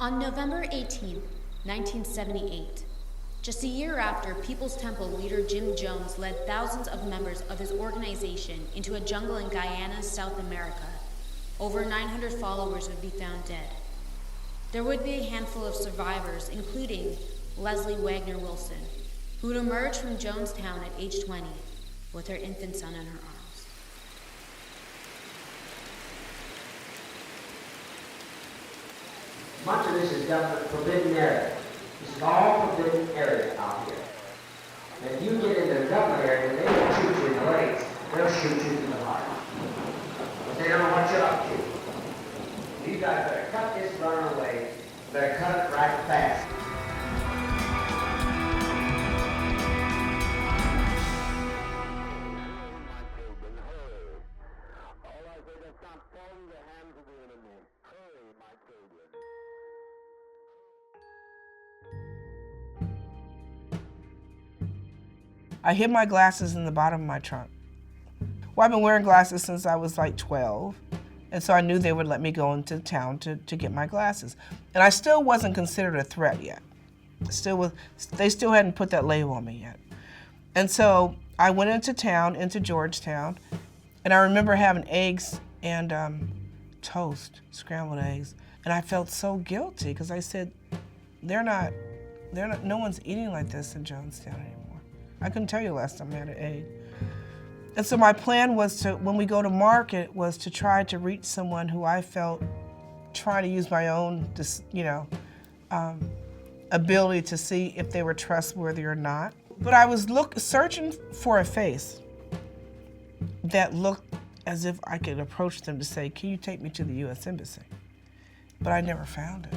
On November 18, 1978, just a year after People's Temple leader Jim Jones led thousands of members of his organization into a jungle in Guyana, South America, over 900 followers would be found dead. There would be a handful of survivors, including Leslie Wagner-Wilson, who would emerge from Jonestown at age 20 with her infant son in her arms. Much of this is government forbidden area. This is all forbidden area out here. And if you get into the government area, they won't shoot you in the legs. They'll shoot you in the heart. But they don't know what you're up to. You guys better cut this burn away. Better cut it right fast. I hid my glasses in the bottom of my trunk. Well, I've been wearing glasses since I was like 12, and so I knew they would let me go into town to get my glasses. And I still wasn't considered a threat yet. They still hadn't put that label on me yet. And so I went into town, into Georgetown, and I remember having eggs and toast, scrambled eggs, and I felt so guilty because I said, no one's eating like this in Jonestown anymore. I couldn't tell you the last time I had an egg. And so my plan was to, when we go to market, was to try to reach someone who I felt, trying to use my own, ability to see if they were trustworthy or not. But I was searching for a face that looked as if I could approach them to say, can you take me to the U.S. Embassy? But I never found it.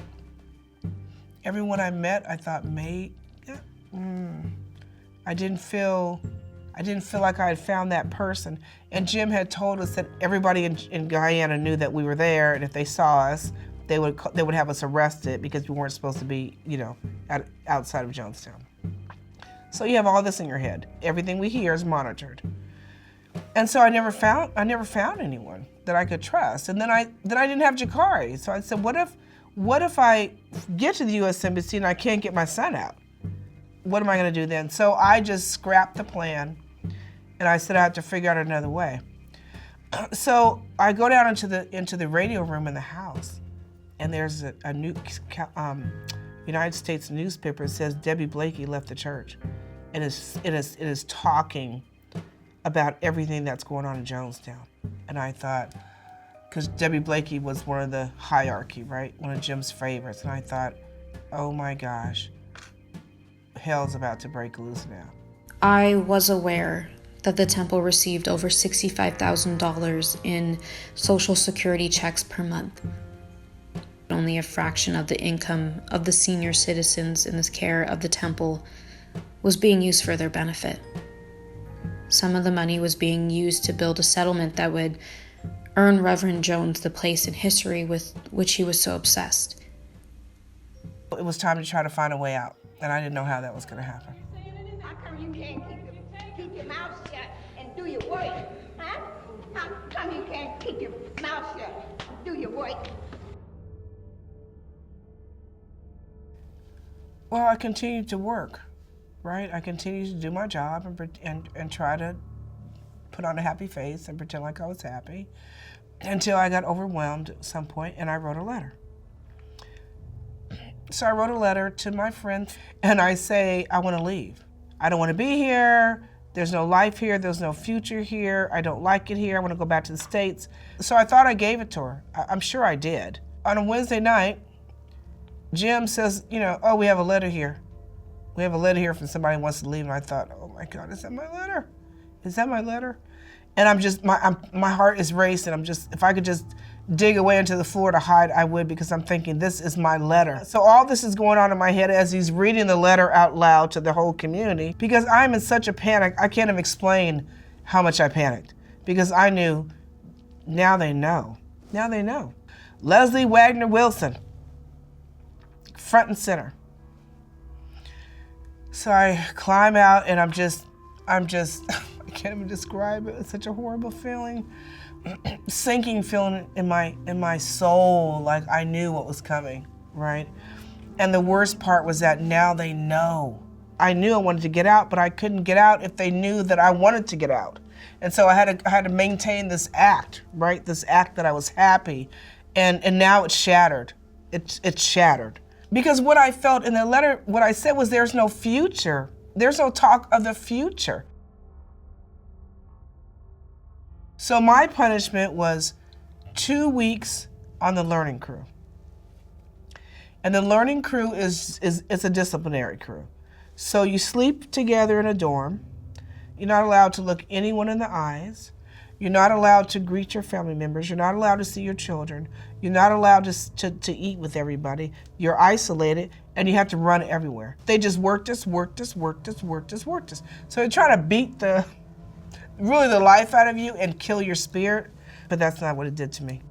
Everyone I met, I thought, I didn't feel like I had found that person. And Jim had told us that everybody in Guyana knew that we were there, and if they saw us, they would have us arrested because we weren't supposed to be, outside of Jonestown. So you have all this in your head. Everything we hear is monitored. And so I never found anyone that I could trust. And then I didn't have Jakari. So I said, what if I get to the U.S. Embassy and I can't get my son out? What am I going to do then? So I just scrapped the plan, and I said I had to figure out another way. So I go down into the radio room in the house, and there's a new United States newspaper that says Debbie Blakey left the church, and it is talking about everything that's going on in Jonestown. And I thought, because Debbie Blakey was one of the hierarchy, right? One of Jim's favorites, and I thought, oh my gosh. Hell's about to break loose now. I was aware that the temple received over $65,000 in Social Security checks per month. Only a fraction of the income of the senior citizens in the care of the temple was being used for their benefit. Some of the money was being used to build a settlement that would earn Reverend Jones the place in history with which he was so obsessed. It was time to try to find a way out. And I didn't know how that was going to happen. How come you can't keep your mouth shut and do your work? Huh? How come you can't keep your mouth shut and do your work? Well, I continued to work, right? I continued to do my job and try to put on a happy face and pretend like I was happy until I got overwhelmed at some point and I wrote a letter. So I wrote a letter to my friend, and I say, I want to leave. I don't want to be here. There's no life here. There's no future here. I don't like it here. I want to go back to the States. So I thought I gave it to her. I'm sure I did. On a Wednesday night, Jim says, oh, we have a letter here. We have a letter here from somebody who wants to leave. And I thought, oh my God, is that my letter? Is that my letter? And I'm just, my heart is racing. If I could just dig away into the floor to hide, I would, because I'm thinking, this is my letter. So all this is going on in my head as he's reading the letter out loud to the whole community, because I'm in such a panic, I can't even explain how much I panicked, because I knew, now they know. Now they know. Leslie Wagner-Wilson, front and center. So I climb out, and I'm just, I can't even describe it. It's such a horrible feeling. Sinking feeling in my soul, like I knew what was coming. right? And the worst part was that now they know. I knew I wanted to get out, but I couldn't get out if they knew that I wanted to get out. And so I had to maintain this act, right? This act that I was happy. And now it's shattered. It's shattered. Because what I felt in the letter, what I said was there's no future. There's no talk of the future. So my punishment was 2 weeks on the learning crew. And the learning crew is a disciplinary crew. So you sleep together in a dorm. You're not allowed to look anyone in the eyes. You're not allowed to greet your family members. You're not allowed to see your children. You're not allowed to eat with everybody. You're isolated, and you have to run everywhere. They just worked us. So they're trying to beat really the life out of you and kill your spirit, but that's not what it did to me.